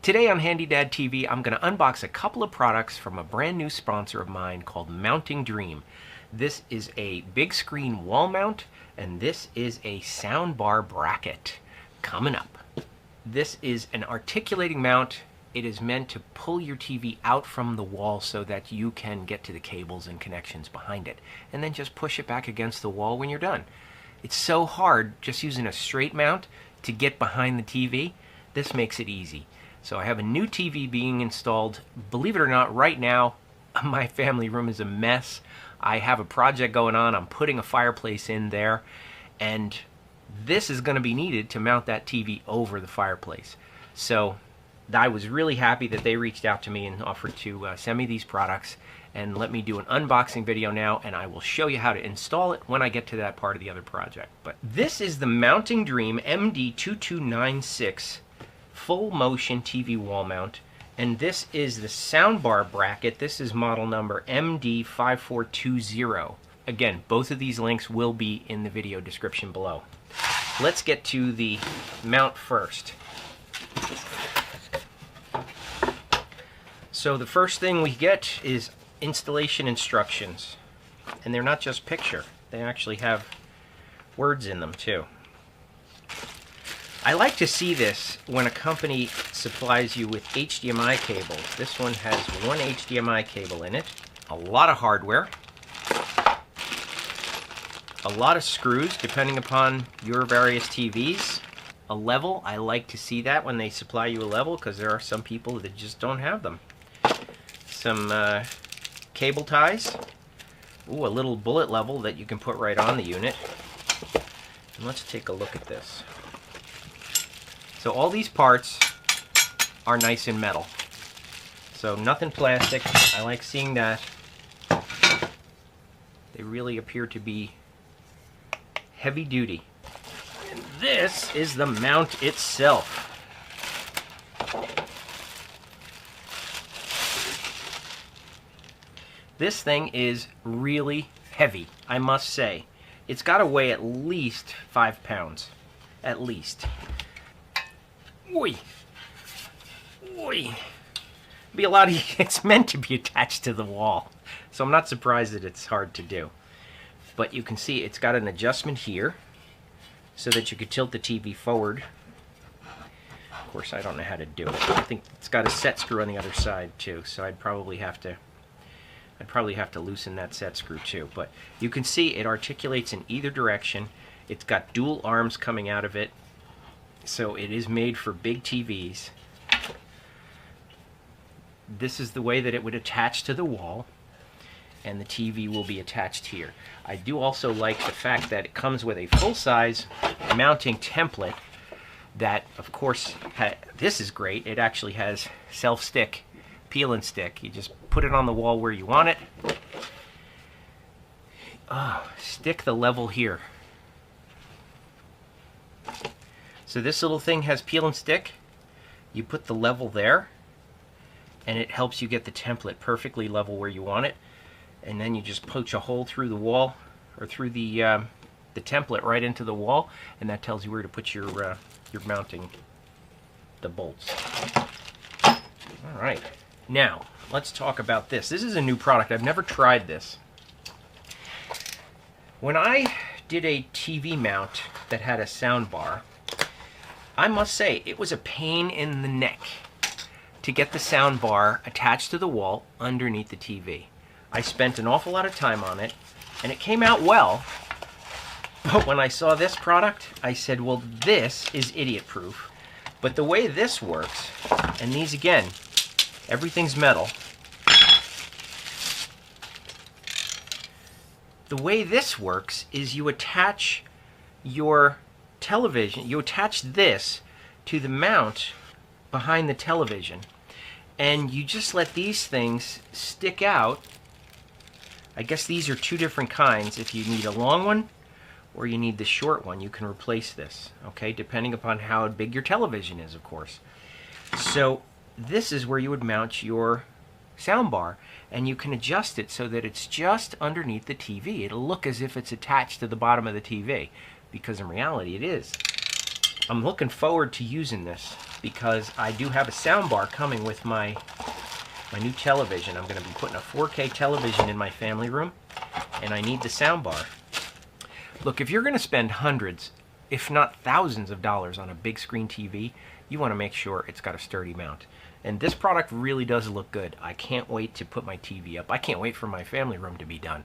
Today on Handy Dad TV, I'm going to unbox a couple of products from a brand new sponsor of mine called Mounting Dream. This is a big screen wall mount, and this is a soundbar bracket. Coming up. This is an articulating mount. It is meant to pull your TV out from the wall so that you can get to the cables and connections behind it, and then just push it back against the wall when you're done. It's so hard just using a straight mount to get behind the TV. This makes it easy. So I have a new TV being installed. Believe it or not, right now, my family room is a mess. I have a project going on. I'm putting a fireplace in there, and this is going to be needed to mount that TV over the fireplace. So I was really happy that they reached out to me and offered to send me these products and let me do an unboxing video now, and I will show you how to install it when I get to that part of the other project. But this is the Mounting Dream MD2296 full motion TV wall mount, and this is the soundbar bracket. This is model number MD5420. Again, both of these links will be in the video description below. Let's get to the mount first. So the first thing we get is installation instructions, and they're not just picture, they actually have words in them too. I like to see this when a company supplies you with HDMI cables. This one has one HDMI cable in it, a lot of hardware, a lot of screws depending upon your various TVs, a level. I like to see that when they supply you a level, because there are some people that just don't have them. Some cable ties. Ooh, a little bullet level that you can put right on the unit. And let's take a look at this. So all these parts are nice and metal. So nothing plastic. I like seeing that. They really appear to be heavy duty. And this is the mount itself. This thing is really heavy, I must say. It's got to weigh at least 5 pounds. At least. Oi! Oi! Be a lot of, it's meant to be attached to the wall, so I'm not surprised that it's hard to do. But you can see it's got an adjustment here so that you could tilt the TV forward. Of course, I don't know how to do it. I think it's got a set screw on the other side too, so I'd probably have to loosen that set screw too. But you can see it articulates in either direction. It's got dual arms coming out of it, so it is made for big TVs. This is the way that it would attach to the wall, and the TV will be attached here. I do also like the fact that it comes with a full-size mounting template that, of course, this is great. It actually has self-stick, peel and stick. You just put it on the wall where you want it. Stick the level here. So this little thing has peel and stick. You put the level there, and it helps you get the template perfectly level where you want it. And then you just poach a hole through the wall, or through the template right into the wall, and that tells you where to put your mounting, the bolts. All right. Now, let's talk about this. This is a new product. I've never tried this. When I did a TV mount that had a sound bar, I must say it was a pain in the neck to get the sound bar attached to the wall underneath the TV. I spent an awful lot of time on it, and it came out well. But when I saw this product, I said, well, this is idiot-proof. But the way this works, and these again, everything's metal. The way this works is you attach your television, you attach this to the mount behind the television, and you just let these things stick out. I guess these are two different kinds. If you need a long one or you need the short one, you can replace this, okay, depending upon how big your television is, of course. So this is where you would mount your soundbar, and you can adjust it so that it's just underneath the TV. It'll look as if it's attached to the bottom of the TV, because in reality it is. I'm looking forward to using this because I do have a soundbar coming with my new television. I'm going to be putting a 4K television in my family room, and I need the soundbar. Look, if you're going to spend hundreds, if not thousands of dollars on a big screen TV, you want to make sure it's got a sturdy mount. And this product really does look good. I can't wait to put my TV up. I can't wait for my family room to be done.